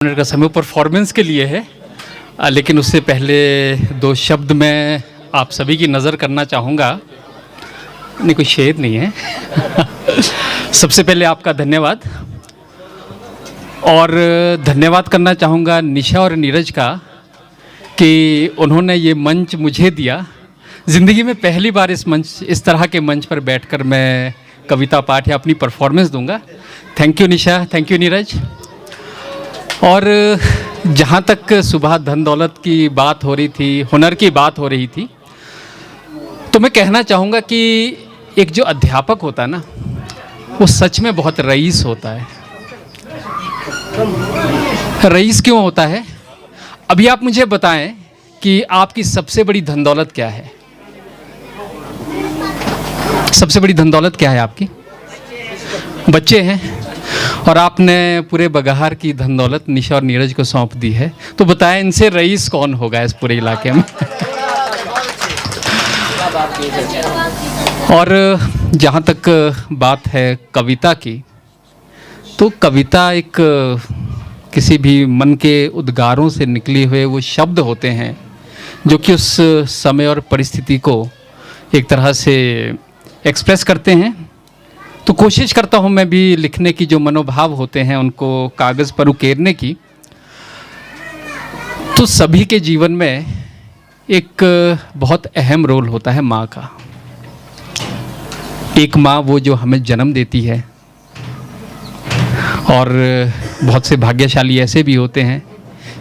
Minute का समय performance के लिए है, लेकिन उससे पहले दो शब्द मैं आप सभी की नज़र करना चाहूँगा। नहीं, कोई शेर नहीं है। सबसे पहले आपका धन्यवाद, और धन्यवाद करना चाहूँगा निशा और नीरज का कि उन्होंने ये मंच मुझे दिया। ज़िंदगी में पहली बार इस तरह के मंच पर बैठकर मैं कविता पाठ या अपनी परफॉर्मेंस दूंगा। Thank you Nisha, thank you Neeraj. और जहाँ तक सुबह धन दौलत की बात हो रही थी, हुनर की बात हो रही थी, तो मैं कहना चाहूँगा कि एक जो अध्यापक होता है ना, वो सच में बहुत रईस होता है। रईस क्यों होता है? अभी आप मुझे बताएं कि आपकी सबसे बड़ी धन दौलत क्या है? सबसे बड़ी धन दौलत क्या है आपकी? बच्चे हैं। और आपने पूरे बगहार की धन दौलत निशा और नीरज को सौंप दी है, तो बताएं इनसे रईस कौन होगा इस पूरे इलाके में? और जहाँ तक बात है कविता की, तो कविता एक किसी भी मन के उद्गारों से निकले हुए वो शब्द होते हैं जो कि उस समय और परिस्थिति को एक तरह से एक्सप्रेस करते हैं। तो कोशिश करता हूँ मैं भी लिखने की जो मनोभाव होते हैं उनको कागज़ पर उकेरने की। तो सभी के जीवन में एक बहुत अहम रोल होता है माँ का। एक माँ वो जो हमें जन्म देती है, और बहुत से भाग्यशाली ऐसे भी होते हैं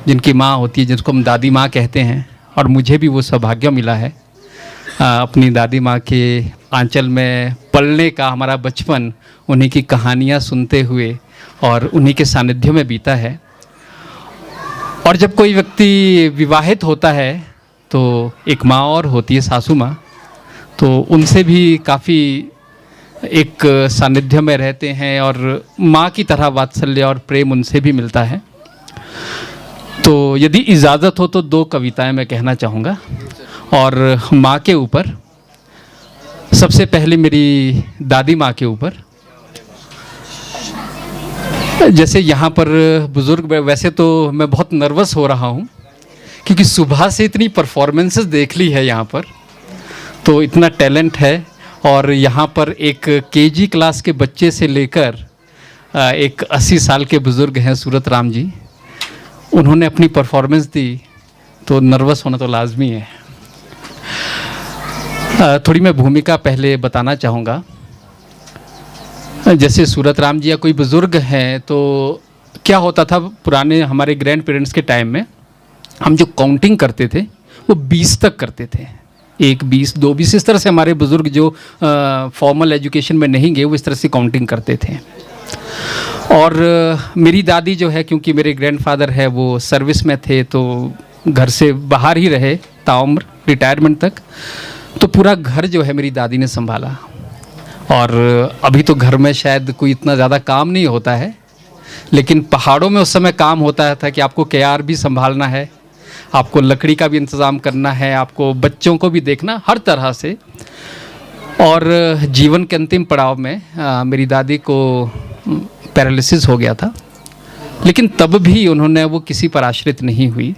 जिनकी माँ होती है, जिसको हम दादी माँ कहते हैं। और मुझे भी वो सौभाग्य मिला है अपनी दादी माँ के आंचल में पलने का। हमारा बचपन उन्हीं की कहानियाँ सुनते हुए और उन्हीं के सानिध्य में बीता है। और जब कोई व्यक्ति विवाहित होता है तो एक माँ और होती है, सासू माँ, तो उनसे भी काफ़ी एक सानिध्य में रहते हैं और माँ की तरह वात्सल्य और प्रेम उनसे भी मिलता है। तो यदि इजाज़त हो तो दो कविताएं मैं कहना चाहूँगा, और माँ के ऊपर। सबसे पहले मेरी दादी माँ के ऊपर। जैसे यहाँ पर बुज़ुर्ग, वैसे तो मैं बहुत नर्वस हो रहा हूँ क्योंकि सुबह से इतनी परफॉर्मेंसेस देख ली है यहाँ पर, तो इतना टैलेंट है। और यहाँ पर एक केजी क्लास के बच्चे से लेकर एक 80 साल के बुज़ुर्ग हैं सूरत राम जी, उन्होंने अपनी परफॉर्मेंस दी, तो नर्वस होना तो लाजमी है। थोड़ी मैं भूमिका पहले बताना चाहूँगा। जैसे सूरत राम जी या कोई बुज़ुर्ग हैं, तो क्या होता था पुराने हमारे ग्रैंड पेरेंट्स के टाइम में, हम जो काउंटिंग करते थे वो 20 तक करते थे। 1, 20, 2, 20, इस तरह से हमारे बुज़ुर्ग जो फॉर्मल एजुकेशन में नहीं गए वो इस तरह से काउंटिंग करते थे। और मेरी दादी जो है, क्योंकि मेरे ग्रैंडफादर है वो सर्विस में थे, तो घर से बाहर ही रहे ताउम्र रिटायरमेंट तक, तो पूरा घर जो है मेरी दादी ने संभाला। और अभी तो घर में शायद कोई इतना ज़्यादा काम नहीं होता है, लेकिन पहाड़ों में उस समय काम होता था कि आपको क्यार भी संभालना है, आपको लकड़ी का भी इंतज़ाम करना है, आपको बच्चों को भी देखना, हर तरह से। और जीवन के अंतिम पड़ाव में मेरी दादी को पैरालिसिस हो गया था, लेकिन तब भी उन्होंने वो किसी पर आश्रित नहीं हुई।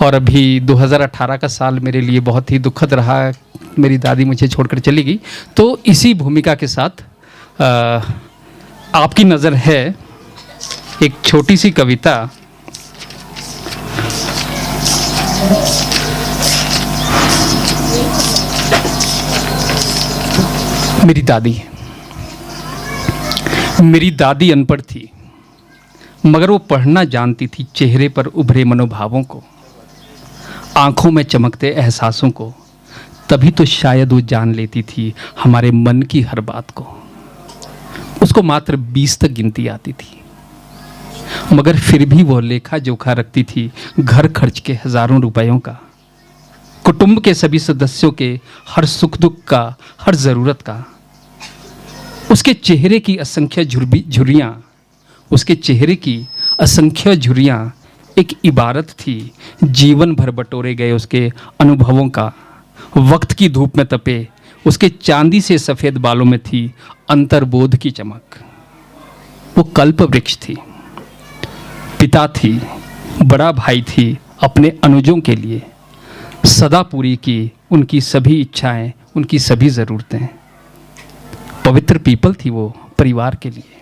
और अभी 2018 का साल मेरे लिए बहुत ही दुखद रहा, मेरी दादी मुझे छोड़कर चली गई। तो इसी भूमिका के साथ आपकी नज़र है एक छोटी सी कविता। मेरी दादी अनपढ़ थी, मगर वो पढ़ना जानती थी चेहरे पर उभरे मनोभावों को, आंखों में चमकते एहसासों को। तभी तो शायद वो जान लेती थी हमारे मन की हर बात को। उसको मात्र 20 तक गिनती आती थी, मगर फिर भी वो लेखा जोखा रखती थी घर खर्च के हज़ारों रुपयों का, कुटुंब के सभी सदस्यों के हर सुख दुख का, हर ज़रूरत का। उसके चेहरे की असंख्य झुर्रियाँ, उसके चेहरे की असंख्य झुर्रियाँ एक इबारत थी जीवन भर बटोरे गए उसके अनुभवों का। वक्त की धूप में तपे उसके चांदी से सफ़ेद बालों में थी अंतर्बोध की चमक। वो कल्प वृक्ष थी, पिता थी, बड़ा भाई थी, अपने अनुजों के लिए सदा पूरी की उनकी सभी इच्छाएं, उनकी सभी ज़रूरतें। पवित्र पीपल थी वो परिवार के लिए,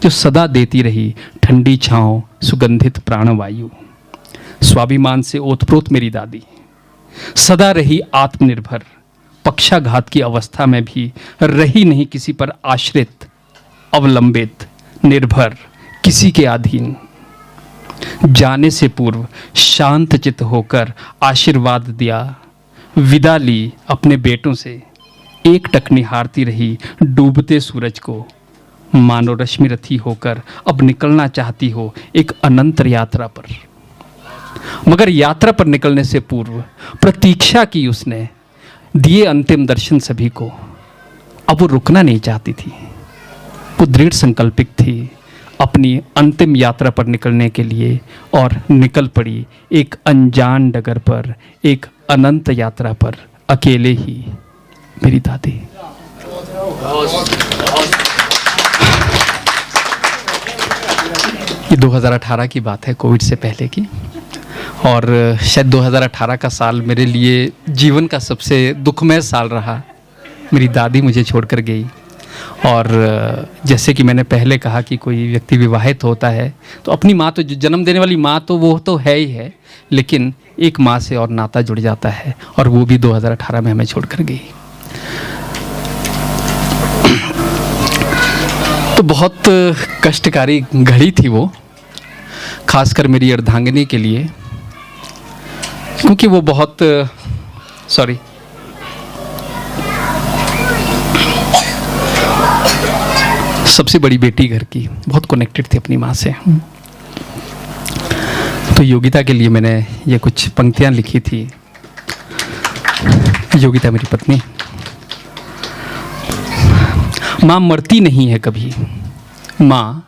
जो सदा देती रही ठंडी छांव, सुगंधित प्राणवायु। स्वाभिमान से ओतप्रोत मेरी दादी, सदा रही आत्मनिर्भर, पक्षाघात की अवस्था में भी रही नहीं किसी पर आश्रित, अवलंबित, निर्भर, किसी के अधीन। जाने से पूर्व शांत चित्त होकर आशीर्वाद दिया, विदा ली अपने बेटों से, एकटक निहारती रही डूबते सूरज को, मानो रश्मि रथी होकर अब निकलना चाहती हो एक अनंत यात्रा पर। मगर यात्रा पर निकलने से पूर्व प्रतीक्षा की उसने, दिए अंतिम दर्शन सभी को। अब वो रुकना नहीं चाहती थी, वो दृढ़ संकल्पित थी अपनी अंतिम यात्रा पर निकलने के लिए, और निकल पड़ी एक अनजान डगर पर, एक अनंत यात्रा पर, अकेले ही। मेरी दादी ये 2018 की बात है, कोविड से पहले की, और शायद 2018 का साल मेरे लिए जीवन का सबसे दुखमय साल रहा। मेरी दादी मुझे छोड़कर गई, और जैसे कि मैंने पहले कहा कि कोई व्यक्ति विवाहित होता है तो अपनी माँ, तो जो जन्म देने वाली माँ तो वो तो है ही है, लेकिन एक माँ से और नाता जुड़ जाता है, और वो भी 2018 में हमें छोड़कर गई। तो बहुत कष्टकारी घड़ी थी वो, खासकर मेरी अर्धांगिनी के लिए, क्योंकि वो बहुत सबसे बड़ी बेटी घर की, बहुत कनेक्टेड थी अपनी माँ से। तो योगिता के लिए मैंने ये कुछ पंक्तियाँ लिखी थी। योगिता मेरी पत्नी। माँ मरती नहीं है कभी, माँ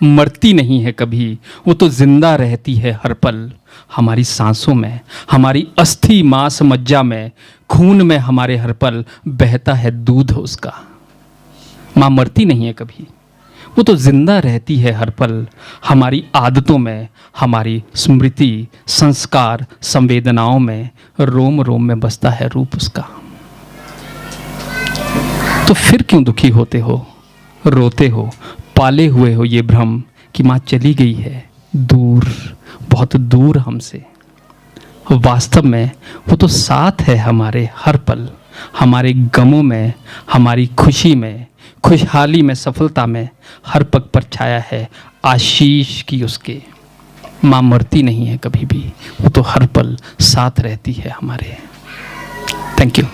मरती नहीं है कभी, वो तो जिंदा रहती है हर पल, हमारी सांसों में, हमारी अस्थि मांस मज्जा में, खून में हमारे हर पल बहता है दूध उसका। माँ मरती नहीं है कभी, वो तो जिंदा रहती है हर पल, हमारी आदतों में, हमारी स्मृति, संस्कार, संवेदनाओं में, रोम रोम में बसता है रूप उसका। तो फिर क्यों दुखी होते हो, रोते हो, पाले हुए हो ये भ्रम कि माँ चली गई है दूर, बहुत दूर हमसे। वास्तव में वो तो साथ है हमारे हर पल, हमारे गमों में, हमारी खुशी में, खुशहाली में, सफलता में, हर पग पर छाया है आशीष की उसके। माँ मरती नहीं है कभी भी, वो तो हर पल साथ रहती है हमारे। Thank you.